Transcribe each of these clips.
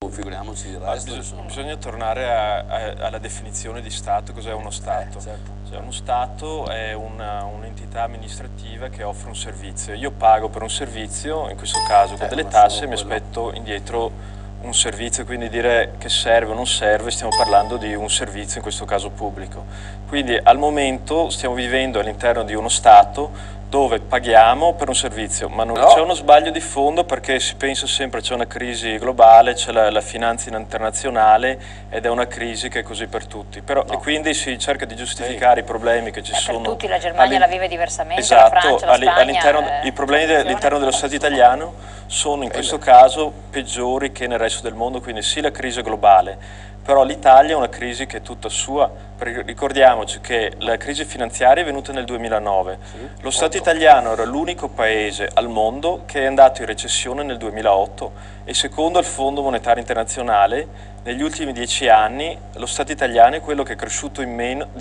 Figuriamoci il resto. Bisogna tornare alla definizione di Stato. Cos'è uno Stato? Certo. Cioè, uno Stato è un'entità amministrativa che offre un servizio. Io pago per un servizio, in questo caso con delle tasse, e mi aspetto indietro un servizio, quindi dire che serve o non serve, stiamo parlando di un servizio, in questo caso pubblico. Quindi al momento stiamo vivendo all'interno di uno Stato dove paghiamo per un servizio, ma non c'è uno sbaglio di fondo, perché si pensa sempre c'è una crisi globale, c'è la finanza internazionale ed è una crisi che è così per tutti. Però, e quindi si cerca di giustificare i problemi che ci sono. Per tutti, la Germania la vive diversamente, esatto, la Francia, la Spagna. I problemi all'interno dello Stato italiano sono in questo caso peggiori che nel resto del mondo, quindi sì la crisi è globale, però l'Italia è una crisi che è tutta sua. Ricordiamoci che la crisi finanziaria è venuta nel 2009, lo Stato italiano era l'unico paese al mondo che è andato in recessione nel 2008 e secondo il Fondo Monetario Internazionale negli ultimi 10 anni lo Stato italiano è quello che è cresciuto di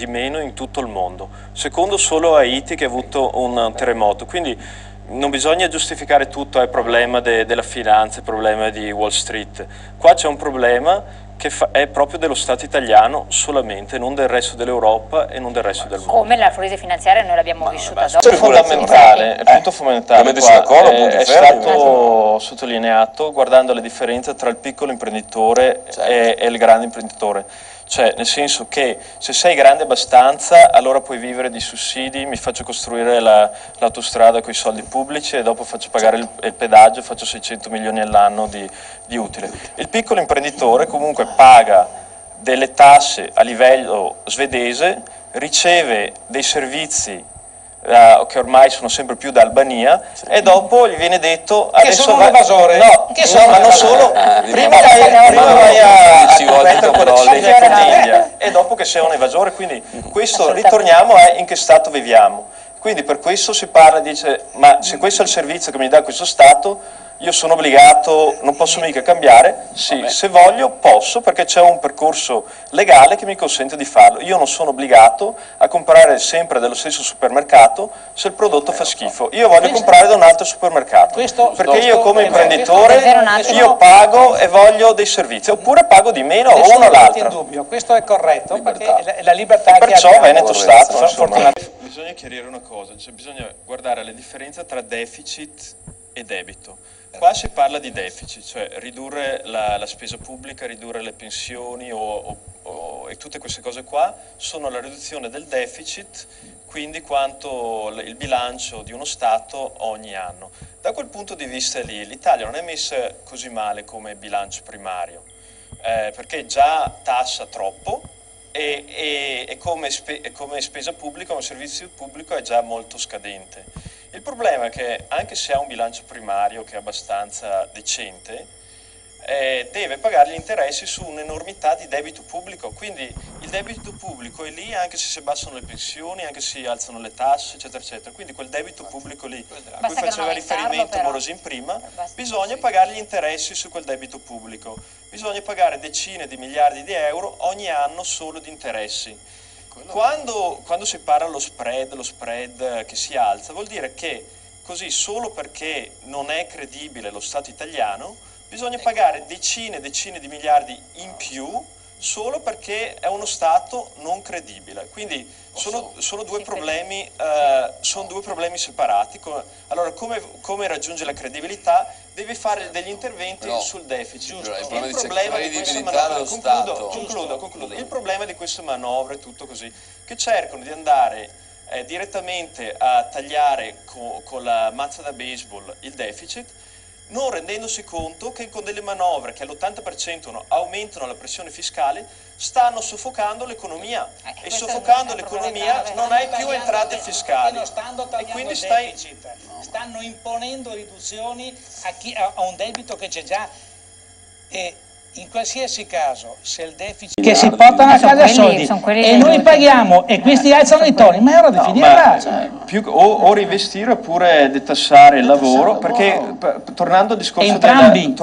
meno in tutto il mondo, secondo solo Haiti che ha avuto un terremoto. Quindi non bisogna giustificare tutto al problema della finanza, il problema di Wall Street. Qua c'è un problema che è proprio dello Stato italiano solamente, non del resto dell'Europa e non del resto del mondo. Come la crisi finanziaria noi l'abbiamo vissuta dopo. Il punto fondamentale, è stato sottolineato guardando le differenze tra il piccolo imprenditore e il grande imprenditore. Cioè, nel senso che se sei grande abbastanza, allora puoi vivere di sussidi, mi faccio costruire l'autostrada con i soldi pubblici e dopo faccio pagare il pedaggio e faccio 600 milioni all'anno di utile. Il piccolo imprenditore comunque paga delle tasse a livello svedese, riceve dei servizi che ormai sono sempre più da Albania, e dopo gli viene detto che adesso sono un evasore. ma non solo, prima vai a mettere controlli e dopo che sei un evasore, quindi questo ritorniamo a in che Stato viviamo. Quindi per questo si parla, dice, ma se questo è il servizio che mi dà questo Stato, io sono obbligato, non posso mica cambiare? Sì, se voglio posso, perché c'è un percorso legale che mi consente di farlo. Io non sono obbligato a comprare sempre dallo stesso supermercato se il prodotto fa schifo. Io voglio comprare da un altro supermercato, perché io come imprenditore io pago e voglio dei servizi, oppure pago di meno o uno o l'altro. Questo è corretto, perché la libertà perciò che Veneto Stato, insomma. Bisogna chiarire una cosa, cioè bisogna guardare la differenza tra deficit e debito. Qua si parla di deficit, cioè ridurre la spesa pubblica, ridurre le pensioni e tutte queste cose qua sono la riduzione del deficit, quindi quanto il bilancio di uno Stato ogni anno. Da quel punto di vista lì l'Italia non è messa così male come bilancio primario, perché già tassa troppo e come spesa pubblica, come servizio pubblico è già molto scadente. Il problema è che anche se ha un bilancio primario che è abbastanza decente, deve pagare gli interessi su un'enormità di debito pubblico, quindi il debito pubblico è lì anche se si abbassano le pensioni, anche se si alzano le tasse, eccetera, eccetera. Quindi quel debito pubblico lì, a cui faceva riferimento Morosin prima, bisogna pagare gli interessi su quel debito pubblico. Bisogna pagare decine di miliardi di euro ogni anno solo di interessi. Quando si parla lo spread che si alza, vuol dire che così solo perché non è credibile lo Stato italiano, bisogna pagare decine e decine di miliardi in più solo perché è uno Stato non credibile. Quindi sono due problemi separati. Allora come raggiunge la credibilità? Deve fare degli interventi sul deficit. Il problema di queste manovre, concludo. Il problema di queste manovre, tutto così, che cercano di andare direttamente a tagliare con la mazza da baseball il deficit, non rendendosi conto che con delle manovre che all'80% aumentano la pressione fiscale stanno soffocando l'economia e soffocando l'economia non hai più entrate fiscali e quindi stanno imponendo riduzioni a un debito che c'è già, e in qualsiasi caso se il deficit che si portano a casa soldi e noi paghiamo e questi alzano i toni, ma è ora di finirla. O reinvestire oppure detassare il lavoro, perché tornando al discorso entrambi.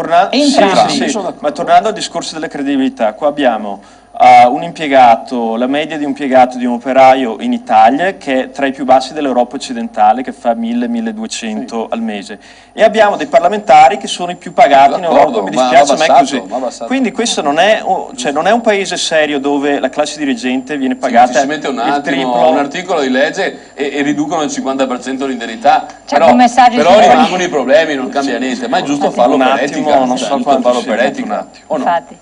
ma tornando al discorso della credibilità, qua abbiamo la media di un impiegato di un operaio in Italia che è tra i più bassi dell'Europa occidentale, che fa 1000-1200 al mese, e abbiamo dei parlamentari che sono i più pagati in Europa, mi dispiace, ma è così. Quindi questo non è un paese serio dove la classe dirigente viene pagata si mette un il attimo triplo. un articolo di legge e riducono il 50% l'indennità, però rimangono i problemi, non cambia niente, ma è giusto farlo per etica, non so quanto farlo per etica.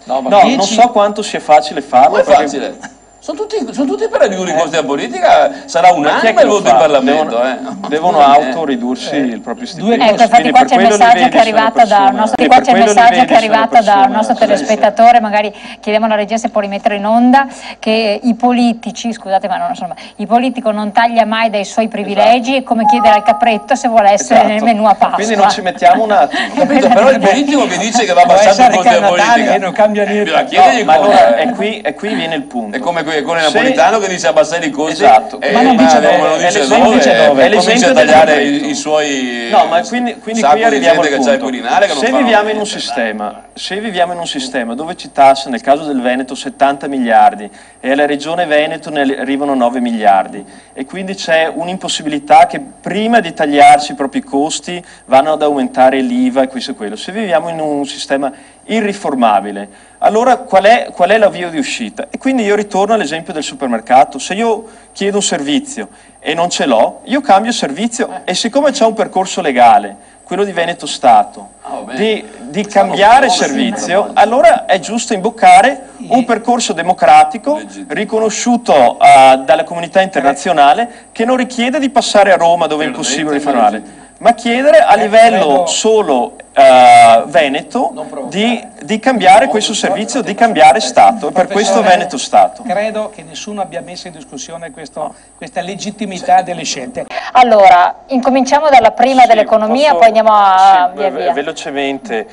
No, non so quanto sia facile farlo. È facile. Sono tutti per ridurre i costi della politica, sarà un anno il voto in Parlamento. Devono autoridursi il proprio stipendio. Ecco, infatti qua c'è il messaggio che è arrivato da un nostro telespettatore, magari chiediamo alla regia se può rimettere in onda, che i politici, scusate ma non sono, il politico non taglia mai dai suoi privilegi, è come chiedere al capretto se vuole essere nel menù a Pasqua. Quindi non ci mettiamo un attimo. Capito? Però il politico che dice che va passato il costo della politica, non cambia niente. Ma allora è qui viene il punto. È come con il Napolitano che dice abbassare i costi, esatto, ma non dice dove, comincia a tagliare i suoi. No, ma quindi qui arriviamo al punto. Se viviamo in un sistema dove ci tassa nel caso del Veneto 70 miliardi e alla regione Veneto ne arrivano 9 miliardi e quindi c'è un'impossibilità che prima di tagliarsi i propri costi vanno ad aumentare l'IVA e questo e quello. Se viviamo in un sistema irriformabile, allora qual è la via di uscita? E quindi io ritorno all'esempio del supermercato. Se io chiedo un servizio e non ce l'ho, io cambio servizio e siccome c'è un percorso legale, quello di Veneto Stato, di cambiare servizio, allora è giusto imboccare un percorso democratico riconosciuto dalla comunità internazionale che non richiede di passare a Roma dove è impossibile fare male, ma chiedere a livello solo Veneto di cambiare questo servizio, di cambiare Stato, e per questo Veneto Stato. Credo che nessuno abbia messo in discussione questa legittimità delle scelte. Allora, incominciamo dalla prima dell'economia, poi andiamo a via via. Velocemente,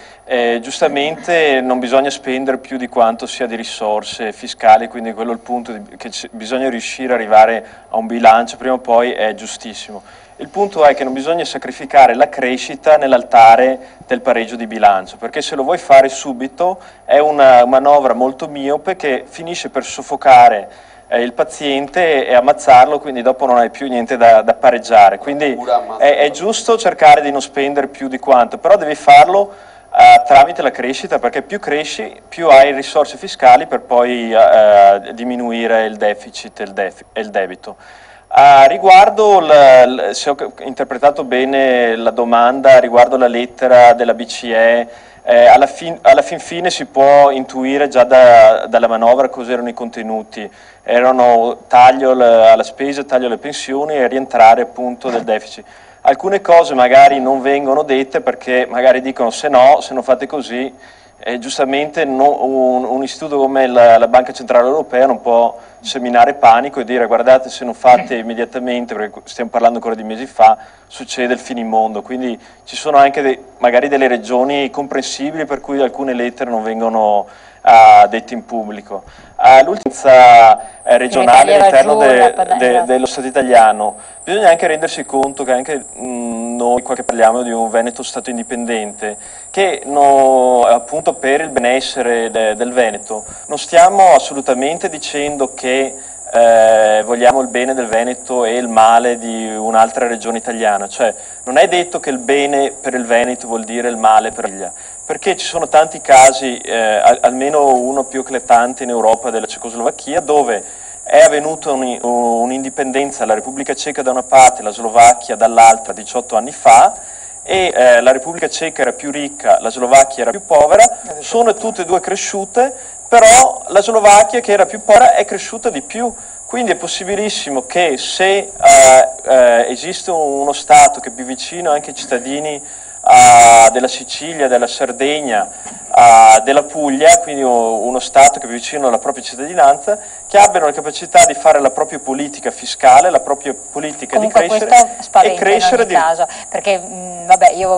giustamente non bisogna spendere più di quanto sia di risorse fiscali, quindi quello è il punto che bisogna riuscire ad arrivare a un bilancio, prima o poi è giustissimo. Il punto è che non bisogna sacrificare la crescita nell'altare del pareggio di bilancio, perché se lo vuoi fare subito è una manovra molto miope che finisce per soffocare il paziente e ammazzarlo, quindi dopo non hai più niente da pareggiare. Quindi è giusto cercare di non spendere più di quanto, però devi farlo tramite la crescita, perché più cresci più hai risorse fiscali per poi diminuire il deficit e il debito. Riguardo, se ho interpretato bene la domanda, riguardo la lettera della BCE, alla fin fine si può intuire già dalla manovra cosa erano i contenuti. Erano taglio alla spesa, taglio alle pensioni e rientrare appunto del deficit. Alcune cose magari non vengono dette perché magari dicono se non fate così, giustamente un istituto come la Banca Centrale Europea non può seminare panico e dire guardate se non fate immediatamente, perché stiamo parlando ancora di mesi fa, succede il finimondo. Quindi ci sono anche magari delle regioni comprensibili per cui alcune lettere non vengono dette in pubblico. L'ultima regionale all'interno dello Stato italiano, bisogna anche rendersi conto che anche noi qua che parliamo di un Veneto Stato indipendente, che appunto per il benessere del Veneto non stiamo assolutamente dicendo che vogliamo il bene del Veneto e il male di un'altra regione italiana, cioè non è detto che il bene per il Veneto vuol dire il male per l'Italia, perché ci sono tanti casi, almeno uno più eclatante in Europa della Cecoslovacchia, dove è avvenuta un'indipendenza alla Repubblica Ceca da una parte e la Slovacchia dall'altra 18 anni fa, e la Repubblica Ceca era più ricca, la Slovacchia era più povera, sono tutte e due cresciute, però la Slovacchia che era più povera è cresciuta di più, quindi è possibilissimo che se esiste uno Stato che è più vicino anche ai cittadini della Sicilia, della Sardegna, della Puglia, quindi uno Stato che è più vicino alla propria cittadinanza, che abbiano la capacità di fare la propria politica fiscale, la propria politica comunque di crescere e crescere in ogni caso, perché vabbè io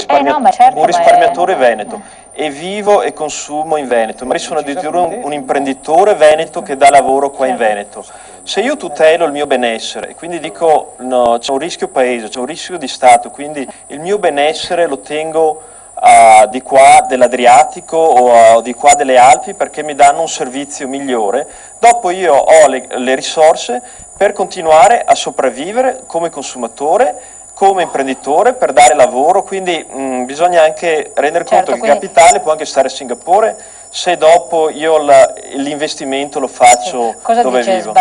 un risparmiatore veneto e vivo e consumo in Veneto, ma sono addirittura un imprenditore veneto che dà lavoro qua in Veneto. Se io tutelo il mio benessere e quindi dico no, c'è un rischio paese, c'è un rischio di Stato, quindi il mio benessere lo tengo di qua dell'Adriatico o di qua delle Alpi perché mi danno un servizio migliore, dopo io ho le risorse per continuare a sopravvivere come consumatore, come imprenditore, per dare lavoro, quindi bisogna anche rendere conto che il capitale può anche stare a Singapore se dopo io l'investimento lo faccio dove vivo.